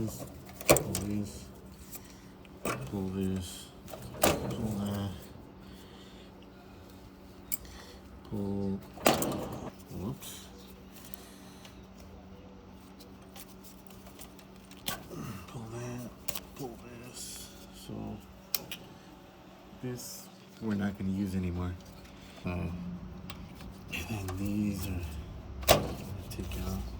this, pull this, pull this, pull that, pull, whoops. Pull that, pull this. So this we're not going to use anymore. And then these are take out.